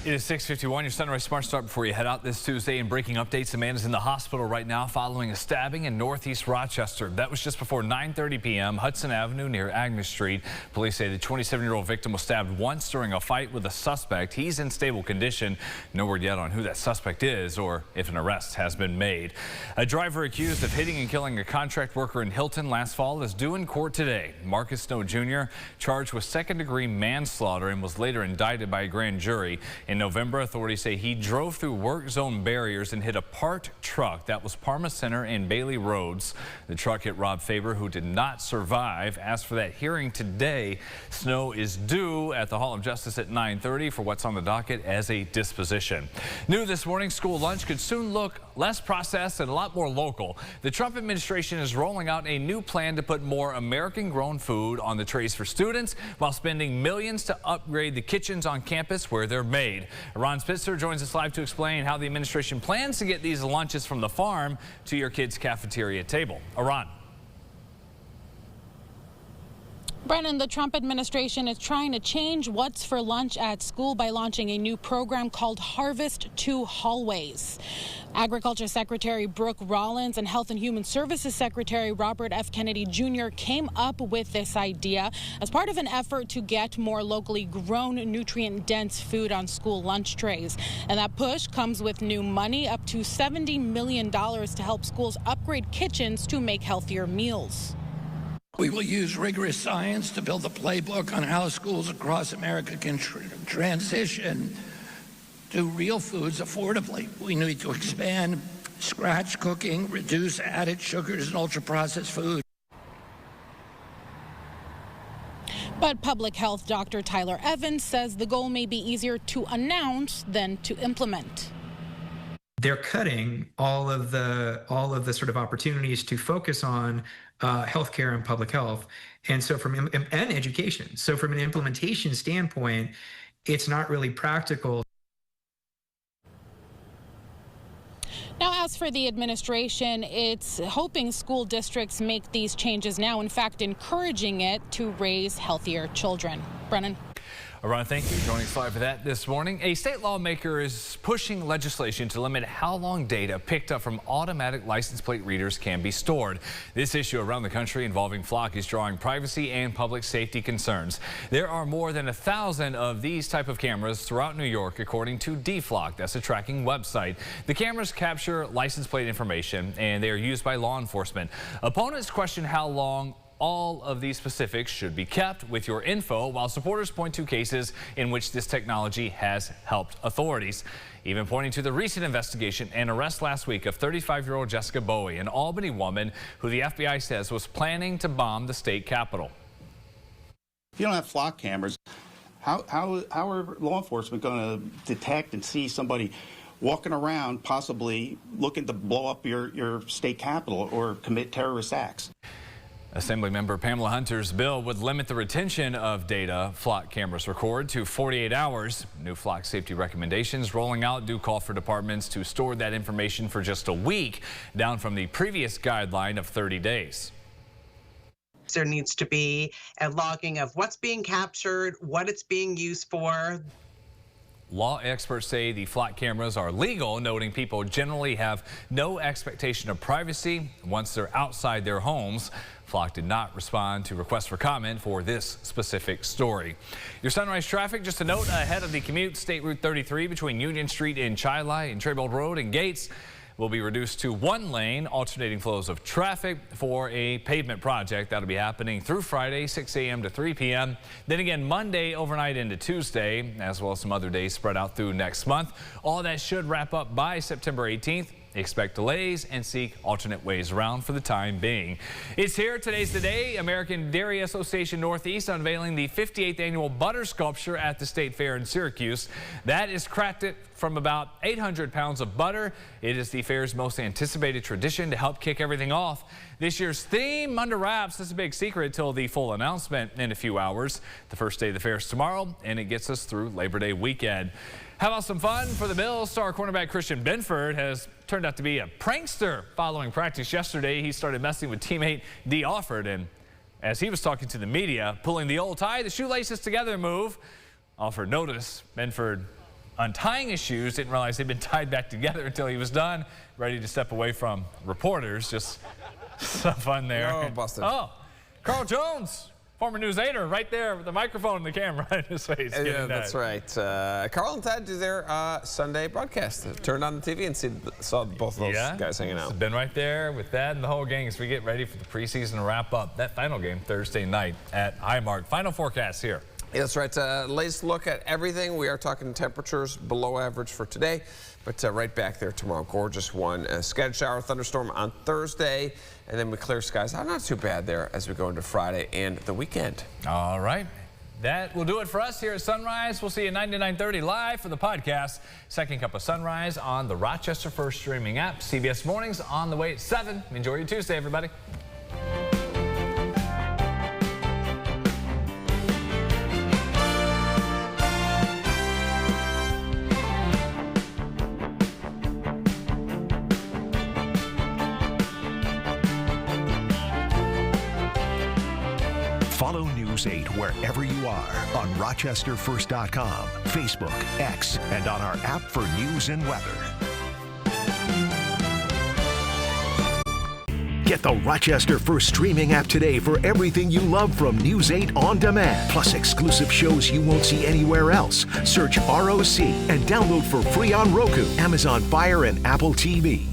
It is 6:51. Your Sunrise Smart Start before you head out this Tuesday. And breaking updates, a man is in the hospital right now following a stabbing in northeast Rochester. That was just before 9:30 p.m. Hudson Avenue near Agnes Street. Police say the 27-year-old victim was stabbed once during a fight with a suspect. He's in stable condition. No word yet on who that suspect is or if an arrest has been made. A driver accused of hitting and killing a contract worker in Hilton last fall is due in court today. Marcus Snow Jr. charged with second-degree manslaughter and was later indicted by a grand jury. In November, authorities say he drove through work zone barriers and hit a parked truck. That was Parma Center and Bailey Roads. The truck hit Rob Faber, who did not survive. As for that hearing today, Snow is due at the Hall of Justice at 9:30 for what's on the docket as a disposition. New this morning, school lunch could soon look less processed and a lot more local. The Trump administration is rolling out a new plan to put more American-grown food on the trays for students while spending millions to upgrade the kitchens on campus where they're made. Ron Spitzer joins us live to explain how the administration plans to get these lunches from the farm to your kids' cafeteria table. Ron. Brennan, the Trump administration is trying to change what's for lunch at school by launching a new program called Harvest to Hallways. Agriculture Secretary Brooke Rollins and Health and Human Services Secretary Robert F. Kennedy Jr. came up with this idea as part of an effort to get more locally grown, nutrient-dense food on school lunch trays. And that push comes with new money, up to $70 million to help schools upgrade kitchens to make healthier meals. We will use rigorous science to build a playbook on how schools across America can transition to real foods affordably. We need to expand scratch cooking, reduce added sugars and ultra-processed food. But public health Dr. Tyler Evans says the goal may be easier to announce than to implement. They're cutting all of the sort of opportunities to focus on healthcare and public health, and so and education. So from an implementation standpoint, it's not really practical. Now, as for the administration, it's hoping school districts make these changes now, in fact, encouraging it to raise healthier children. Brennan. Ron, thank you for joining us live for that this morning. A state lawmaker is pushing legislation to limit how long data picked up from automatic license plate readers can be stored. This issue around the country involving Flock is drawing privacy and public safety concerns. There are more than 1,000 of these type of cameras throughout New York, according to DFlock. That's a tracking website. The cameras capture license plate information, and they are used by law enforcement. Opponents question how long all of these specifics should be kept with your info, while supporters point to cases in which this technology has helped authorities, even pointing to the recent investigation and arrest last week of 35-year-old Jessica Bowie, an Albany woman who the FBI says was planning to bomb the state capitol. If you don't have flock cameras, how are law enforcement going to detect and see somebody walking around possibly looking to blow up your state capitol or commit terrorist acts? Assemblymember Pamela Hunter's bill would limit the retention of data Flock cameras record to 48 hours. New Flock safety recommendations rolling out do call for departments to store that information for just a week, down from the previous guideline of 30 days. There needs to be a logging of what's being captured, what it's being used for. Law experts say the Flock cameras are legal, noting people generally have no expectation of privacy once they're outside their homes. Flock did not respond to requests for comment for this specific story. Your Sunrise traffic, just a note ahead of the commute, State Route 33 between Union Street in Chili and Traybold Road and Gates will be reduced to one lane, alternating flows of traffic for a pavement project. That'll be happening through Friday, 6 a.m. to 3 p.m. Then again, Monday overnight into Tuesday, as well as some other days spread out through next month. All that should wrap up by September 18th. Expect delays and seek alternate ways around for the time being. It's here. Today's the day. American Dairy Association Northeast unveiling the 58th annual butter sculpture at the State Fair in Syracuse. That is crafted from about 800 pounds of butter. It is the fair's most anticipated tradition to help kick everything off. This year's theme, under wraps. That's a big secret till the full announcement in a few hours. The first day of the fair is tomorrow, and it gets us through Labor Day weekend. How about some fun for the Bills? Star cornerback Christian Benford has turned out to be a prankster. Following practice yesterday, he started messing with teammate Dee Offord, and as he was talking to the media, pulling the old tie the shoelaces together move. Offord noticed Benford untying his shoes, didn't realize they'd been tied back together until he was done, ready to step away from reporters. Just some fun there. Oh, busted. Oh, Carl Jones, former News 8er, right there with the microphone and the camera in his face. Yeah, that's right. Carl and Ted do their Sunday broadcast. Turned on the TV and saw both of those guys hanging out. Been right there with that and the whole gang as we get ready for the preseason wrap up. That final game Thursday night at Highmark. Final forecast here. Yeah, that's right. Latest look at everything. We are talking temperatures below average for today, but right back there tomorrow. Gorgeous one. Scattered shower, thunderstorm on Thursday, and then we clear skies. Not too bad there as we go into Friday and the weekend. All right. That will do it for us here at Sunrise. We'll see you at 9 to 9:30 live for the podcast. Second Cup of Sunrise on the Rochester First streaming app. CBS Mornings on the way at 7. Enjoy your Tuesday, everybody. Follow News 8 wherever you are on RochesterFirst.com, Facebook, X, and on our app for news and weather. Get the Rochester First streaming app today for everything you love from News 8 on demand, plus exclusive shows you won't see anywhere else. Search ROC and download for free on Roku, Amazon Fire, and Apple TV.